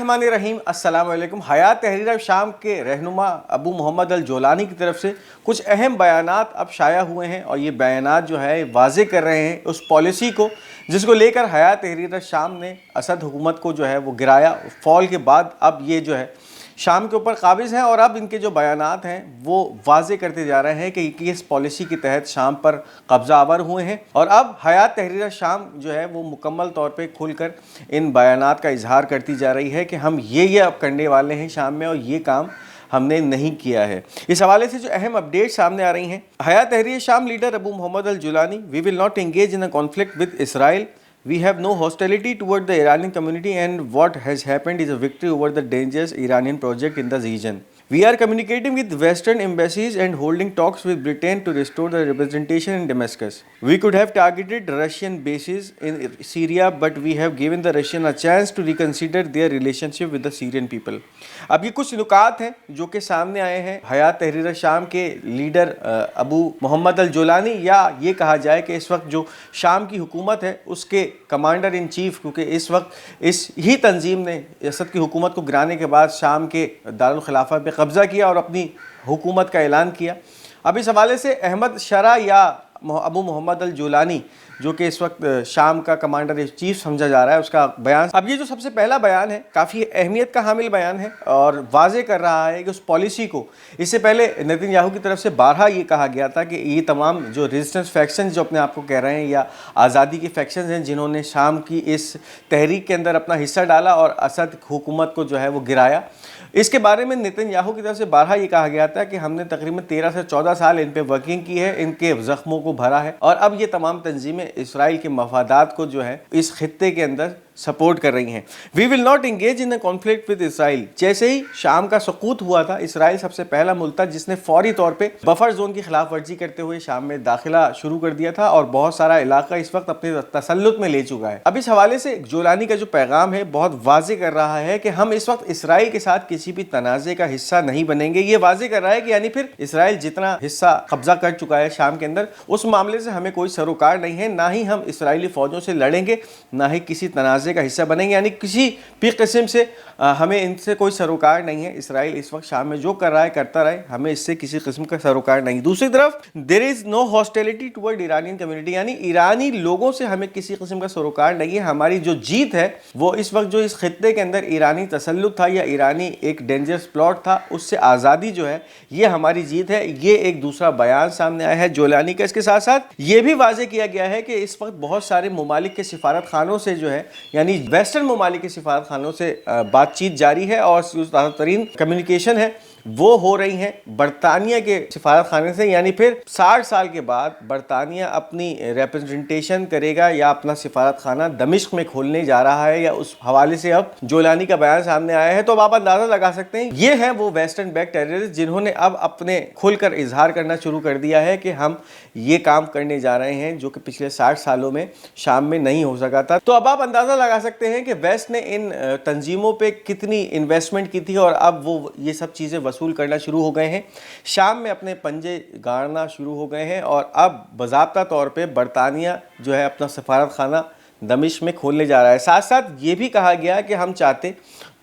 बिस्मिल्लाहिर्रहमानिर्रहीम। अस्सलाम वालेकुम। हयात तहरीर शाम के रहनुमा अबू मोहम्मद अल जोलानी की तरफ से कुछ अहम बयानात अब शाया हुए हैं और ये बयानात जो है वाज़े कर रहे हैं उस पॉलिसी को जिसको लेकर हयात तहरीर शाम ने असद हुकूमत को जो है वो गिराया। फॉल के बाद अब ये जो है शाम के ऊपर काबिज़ हैं और अब इनके जो बयानात हैं वो वाज़े करते जा रहे हैं कि किस पॉलिसी के तहत शाम पर कब्ज़ा आवर हुए हैं। और अब हयात तहरीर शाम जो है वो मुकम्मल तौर पे खुलकर इन बयानात का इजहार करती जा रही है कि हम ये अब करने वाले हैं शाम में और ये काम हमने नहीं किया है। इस हवाले से जो अहम अपडेट सामने आ रही हैं, Hayat Tahrir Sham leader Abu Mohammad al Julani, we will not engage in a conflict with Israel. We have no hostility toward the Iranian community and what has happened is a victory over the dangerous Iranian project in the region. We are communicating with Western embassies and holding talks with Britain to restore the representation in Damascus. We could have targeted Russian bases in Syria, but we have given the Russians a chance to reconsider their relationship with the Syrian people. अब ये कुछ नुकात हैं जो कि सामने आए हैं Hayat Tahrir शाम के लीडर अबू मोहम्मद अल जोलानी, या ये कहा जाए कि इस वक्त जो शाम की हुकूमत है उसके कमांडर इन चीफ, क्योंकि इस वक्त इस ही तंजीम ने असद की हुकूमत को गिराने के बाद शाम के दारुल खिलाफा पे कब्ज़ा किया और अपनी हुकूमत का ऐलान किया। अब इस हवाले से अहमद शरा या अबू मोहम्मद अल जोलानी जो कि इस वक्त शाम का कमांडर इन चीफ समझा जा रहा है, उसका बयान, अब ये जो सबसे पहला बयान है काफ़ी अहमियत का हामिल बयान है और वाज़े कर रहा है कि उस पॉलिसी को, इससे पहले नेतन्याहू की तरफ से बारहा ये कहा गया था कि ये तमाम जो रेजिस्टेंस फैक्शन जो अपने आप को कह रहे हैं या आज़ादी के फैक्शन हैं जिन्होंने शाम की इस तहरीक के अंदर अपना हिस्सा डाला और असद हुकूमत को जो है वो गिराया, इसके बारे में नेतन्याहू की तरफ से बारहा ये कहा गया था कि हमने तकरीबन 13 से 14 साल इन पे वर्किंग की है, इनके ज़ख्मों को भरा है और अब ये तमाम तंजीमें इसराइल के मफादात को जो है इस खित्ते के अंदर सपोर्ट कर रही हैं। We will not engage in a conflict with Israel. जैसे ही शाम का सुकूत हुआ था, इसराइल सबसे पहला मुल्क था जिसने फौरी तौर पे बफर जोन की खिलाफ वर्जी करते हुए शाम में दाखिला शुरू कर दिया था और बहुत सारा इलाका इस वक्त अपने तसल्लुत में ले चुका है। अब इस हवाले से जोलानी का जो पैगाम है बहुत वाज़े कर रहा है कि हम इस वक्त इसराइल के साथ किसी भी तनाज़े का हिस्सा नहीं बनेंगे। ये वाज़े कर रहा है कि यानी फिर इसराइल जितना हिस्सा कब्जा कर चुका है शाम के अंदर, उस मामले से हमें कोई सरोकार नहीं है, ना ही हम इसराइली फ़ौजों से लड़ेंगे, ना ही किसी तनाज़े का हिस्सा बनेंगे, यानी किसी भी किस्म से हमें इनसे कोई सरोकार नहीं है। इसराइल इस वक्त शाम में जो कर रहा है करता रहे, हमें इससे किसी किस्म का सरोकार नहीं। दूसरी तरफ there is no hostility toward Iranian community, यानी ईरानी लोगों से हमें किसी किस्म का सरोकार नहीं है। हमारी जो जीत है वो इस वक्त जो इस खित्ते के अंदर ईरानी तसल्लुत था या ईरानी एक डेंजरस प्लॉट था उससे आज़ादी जो है ये हमारी जीत है। ये एक दूसरा बयान सामने आया है जोलानी का। इसके साथ साथ ये भी वाज़े किया गया है कि इस वक्त बहुत सारे ममालिक के सिफारत खानों से जो है यानी वेस्टर्न ममालिक के सिफारत खानों से बातचीत जारी है और ज़्यादा तरीन कम्युनिकेशन है वो हो रही हैं बरतानिया के सिफारत खाने से, यानी फिर 60 साल के बाद बरतानिया अपनी रिप्रेजेंटेशन करेगा या अपना सिफारत खाना दमिश्क में खोलने जा रहा है, या उस हवाले से अब जोलानी का बयान सामने आया है। तो अब आप अंदाज़ा लगा सकते हैं ये हैं वो वेस्टर्न बैक टेररिस्ट जिन्होंने अब अपने खुलकर इजहार करना शुरू कर दिया है कि हम ये काम करने जा रहे हैं जो कि पिछले 60 सालों में शाम में नहीं हो सका था। तो अब आप अंदाज़ा लगा सकते हैं कि वेस्ट ने इन तंजीमों पर कितनी इन्वेस्टमेंट की थी और अब वो ये सब चीज़ें वसूल करना शुरू हो गए हैं, शाम में अपने पंजे गाड़ना शुरू हो गए हैं और अब बाज़ाब्ता तौर पे बरतानिया जो है अपना सफारत खाना दमिश्क में खोलने जा रहा है। साथ साथ ये भी कहा गया कि हम चाहते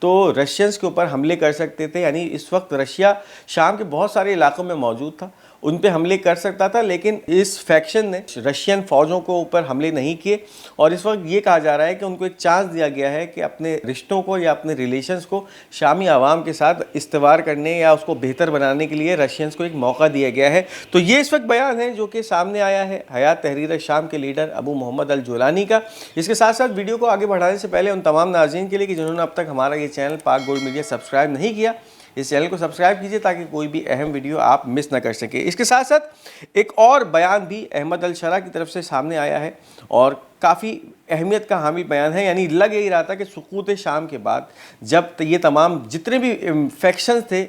तो रशियंस के ऊपर हमले कर सकते थे, यानी इस वक्त रशिया शाम के बहुत सारे इलाकों में मौजूद था, उन पे हमले कर सकता था, लेकिन इस फैक्शन ने रशियन फ़ौजों को ऊपर हमले नहीं किए और इस वक्त ये कहा जा रहा है कि उनको एक चांस दिया गया है कि अपने रिश्तों को या अपने रिलेशंस को शामी आवाम के साथ इस्तेवार करने या उसको बेहतर बनाने के लिए रशियंस को एक मौका दिया गया है। तो ये इस वक्त बयान है जो कि सामने आया है हयात तहरीर शाम के लीडर अबू मोहम्मद अल जोलानी का। इसके साथ साथ वीडियो को आगे बढ़ाने से पहले उन तमाम नाज़रीन के लिए कि जिन्होंने अब तक हमारा ये चैनल पाक गोल्ड मीडिया सब्सक्राइब नहीं किया, इस चैनल को सब्सक्राइब कीजिए ताकि कोई भी अहम वीडियो आप मिस ना कर सके। इसके साथ साथ एक और बयान भी अहमद अल शरा की तरफ से सामने आया है और काफ़ी अहमियत का हामिल बयान है, यानी लग यही रहा था कि सुकूत शाम के बाद जब ये तमाम जितने भी फैक्शंस थे,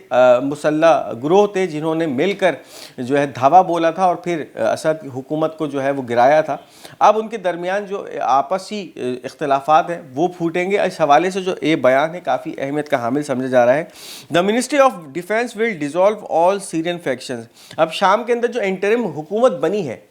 मुसल्लह ग्रोह थे जिन्होंने मिलकर जो है धावा बोला था और फिर असद हुकूमत को जो है वो गिराया था, अब उनके दरमियान जो आपसी इख्तलाफात हैं वो फूटेंगे। इस हवाले से जो ये बयान है काफ़ी अहमियत का हामिल समझा जा रहा है। The ministry of defence will dissolve all Syrian factions. अब शाम के अंदर जो इंटरिम हुकूमत बनी है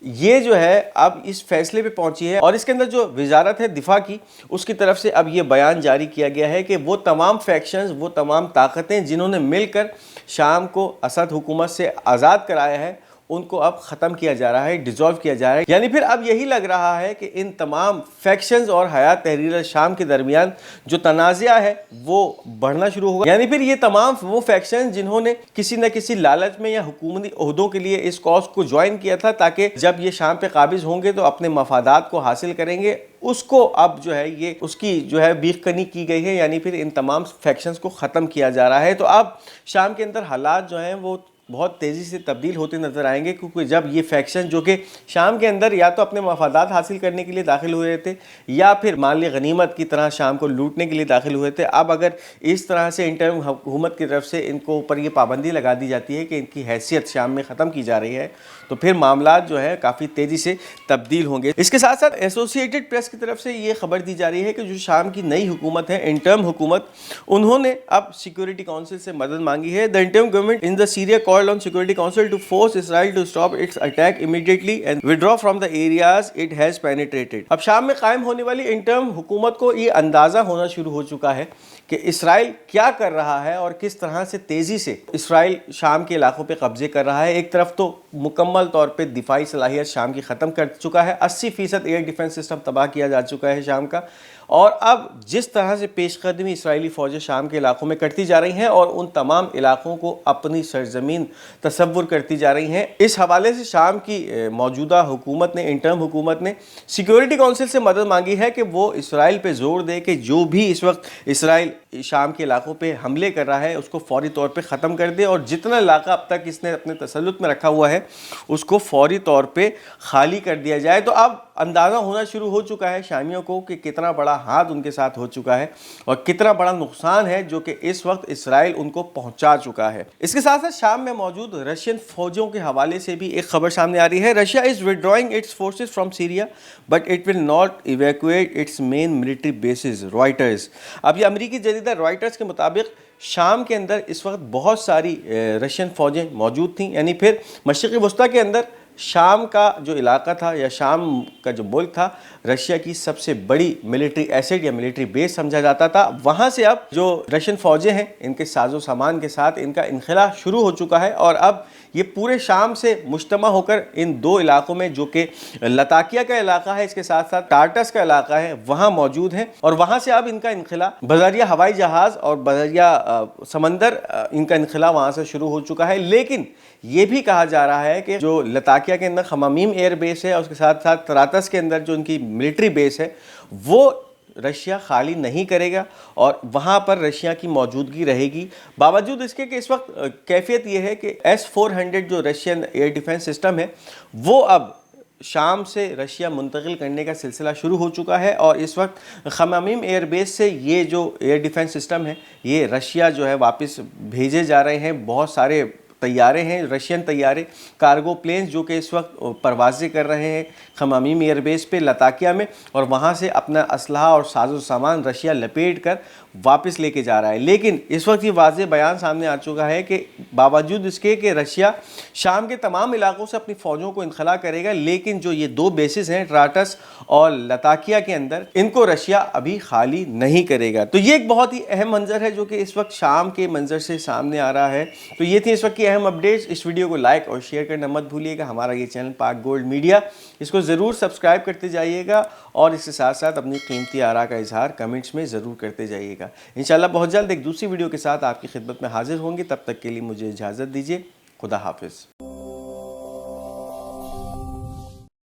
یہ جو ہے اب اس فیصلے پہ پہنچی ہے، اور اس کے اندر جو وزارت ہے دفاع کی، اس کی طرف سے اب یہ بیان جاری کیا گیا ہے کہ وہ تمام فیکشنز، وہ تمام طاقتیں جنہوں نے مل کر شام کو اسد حکومت سے آزاد کرایا ہے، ان کو اب ختم کیا جا رہا ہے، ڈیزالو کیا جا رہا ہے. یعنی پھر اب یہی لگ رہا ہے کہ ان تمام فیکشنز اور حیات تحریر الشام کے درمیان جو تنازعہ ہے وہ بڑھنا شروع ہوگا. یعنی پھر یہ تمام وہ فیکشنز جنہوں نے کسی نہ کسی لالچ میں یا حکومتی عہدوں کے لیے اس کاز کو جوائن کیا تھا تاکہ جب یہ شام پہ قابض ہوں گے تو اپنے مفادات کو حاصل کریں گے، اس کو اب جو ہے یہ اس کی جو ہے بیخ کنی کی گئی ہے. یعنی پھر ان تمام فیکشنز کو ختم کیا جا رہا ہے. تو اب شام کے اندر حالات جو ہیں وہ بہت تیزی سے تبدیل ہوتے نظر آئیں گے، کیونکہ جب یہ فیکشن جو کہ شام کے اندر یا تو اپنے مفادات حاصل کرنے کے لیے داخل ہوئے تھے یا پھر مال غنیمت کی طرح شام کو لوٹنے کے لیے داخل ہوئے تھے، اب اگر اس طرح سے انٹرم حکومت کی طرف سے ان کو اوپر یہ پابندی لگا دی جاتی ہے کہ ان کی حیثیت شام میں ختم کی جا رہی ہے، تو پھر معاملات جو ہے کافی تیزی سے تبدیل ہوں گے. اس کے ساتھ ساتھ ایسوسیٹڈ پریس کی طرف سے یہ خبر دی جا رہی ہے کہ جو شام کی نئی حکومت ہے، انٹرم حکومت، انہوں نے اب سیکیورٹی کونسل سے مدد مانگی ہے. The interim government in the Syria called on Security Council to force Israel to stop its attack immediately and withdraw from the areas it has penetrated. اب شام میں قائم ہونے والی انٹرم حکومت کو یہ اندازہ ہونا شروع ہو چکا ہے کہ اسرائیل کیا کر رہا ہے اور کس طرح سے تیزی سے اسرائیل شام کے علاقوں پہ قبضے کر رہا ہے. ایک طرف تو مکمل طور پہ دفاعی صلاحیت شام کی ختم کر چکا ہے، 80% ایئر ڈیفنس سسٹم تباہ کیا جا چکا ہے شام کا، اور اب جس طرح سے پیش قدمی اسرائیلی فوجیں شام کے علاقوں میں کرتی جا رہی ہیں اور ان تمام علاقوں کو اپنی سرزمین تصور کرتی جا رہی ہیں، اس حوالے سے شام کی موجودہ حکومت نے، انٹرم حکومت نے سیکیورٹی کونسل سے مدد مانگی ہے کہ وہ اسرائیل پہ زور دے کہ جو بھی اس وقت اسرائیل شام کے علاقوں پہ حملے کر رہا ہے اس کو فوری طور پہ ختم کر دے، اور جتنا علاقہ اب تک اس نے اپنے تسلط میں رکھا ہوا ہے اس کو فوری طور پہ خالی کر دیا جائے. تو اب اندازہ ہونا شروع ہو چکا ہے شامیوں کو کہ کتنا بڑا ہاتھ ان کے ساتھ ہو چکا ہے اور کتنا بڑا نقصان ہے جو کہ اس وقت اسرائیل ان کو پہنچا چکا ہے. اس کے ساتھ ساتھ شام میں موجود رشین فوجوں کے حوالے سے بھی ایک خبر سامنے آ رہی ہے. Russia is withdrawing its forces from Syria but it will not evacuate its main military bases. Writers, اب یہ امریکی جریدہ رائٹرز کے مطابق شام کے اندر اس وقت بہت ساری رشین فوجیں موجود تھیں. یعنی پھر مشرقی وسطیٰ کے اندر شام کا جو علاقہ تھا یا شام کا جو ملک تھا، رشیا کی سب سے بڑی ملٹری ایسٹ یا ملٹری بیس سمجھا جاتا تھا. وہاں سے اب جو رشین فوجیں ہیں ان کے ساز و سامان کے ساتھ ان کا انخلا شروع ہو چکا ہے، اور اب یہ پورے شام سے مجتمع ہو کر ان دو علاقوں میں جو کہ لتاکیہ کا علاقہ ہے، اس کے ساتھ ساتھ ٹارٹس کا علاقہ ہے، وہاں موجود ہیں، اور وہاں سے اب ان کا انخلا بذریعہ ہوائی جہاز اور بذریعہ سمندر ان کا انخلا وہاں سے شروع ہو چکا ہے. لیکن یہ بھی کہا جا رہا ہے کہ جو لتاکیہ کے اندر خمامیم ایئر بیس ہے اور اس کے ساتھ ساتھ طرابلس کے اندر جو ان کی ملٹری بیس ہے وہ رشیا خالی نہیں کرے گا اور وہاں پر رشیا کی موجودگی رہے گی. باوجود اس کے کہ اس وقت کیفیت یہ ہے کہ S-400 جو رشین ایئر ڈیفنس سسٹم ہے وہ اب شام سے رشیا منتقل کرنے کا سلسلہ شروع ہو چکا ہے، اور اس وقت خمامیم ایئر بیس سے یہ جو ایئر ڈیفنس سسٹم ہے یہ رشیا جو ہے واپس بھیجے جا رہے ہیں. بہت سارے طیارے ہیں، رشین طیارے، کارگو پلینز جو کہ اس وقت پروازیں کر رہے ہیں خمامیم ایئر بیس پہ لتاکیہ میں، اور وہاں سے اپنا اسلحہ اور ساز و سامان رشیا لپیٹ کر واپس لے کے جا رہا ہے. لیکن اس وقت یہ واضح بیان سامنے آ چکا ہے کہ باوجود اس کے کہ رشیا شام کے تمام علاقوں سے اپنی فوجوں کو انخلا کرے گا، لیکن جو یہ دو بیسز ہیں ٹراٹس اور لتاکیہ کے اندر، ان کو رشیا ابھی خالی نہیں کرے گا. تو یہ ایک بہت ہی اہم منظر ہے جو کہ اس وقت شام کے منظر سے سامنے آ رہا ہے. تو یہ تھی اس وقت کی اہم اپڈیٹس. اس ویڈیو کو لائک اور شیئر کرنا مت بھولیے گا. ہمارا یہ چینل پاک گولڈ میڈیا، اس کو ضرور سبسکرائب کرتے جائیے گا، اور اس کے ساتھ ساتھ اپنی قیمتی آراء کا اظہار کمنٹس میں ضرور کرتے جائیے گا. انشاءاللہ بہت جلد ایک دوسری ویڈیو کے ساتھ آپ کی خدمت میں حاضر ہوں گے. تب تک کے لیے مجھے اجازت دیجیے. خدا حافظ.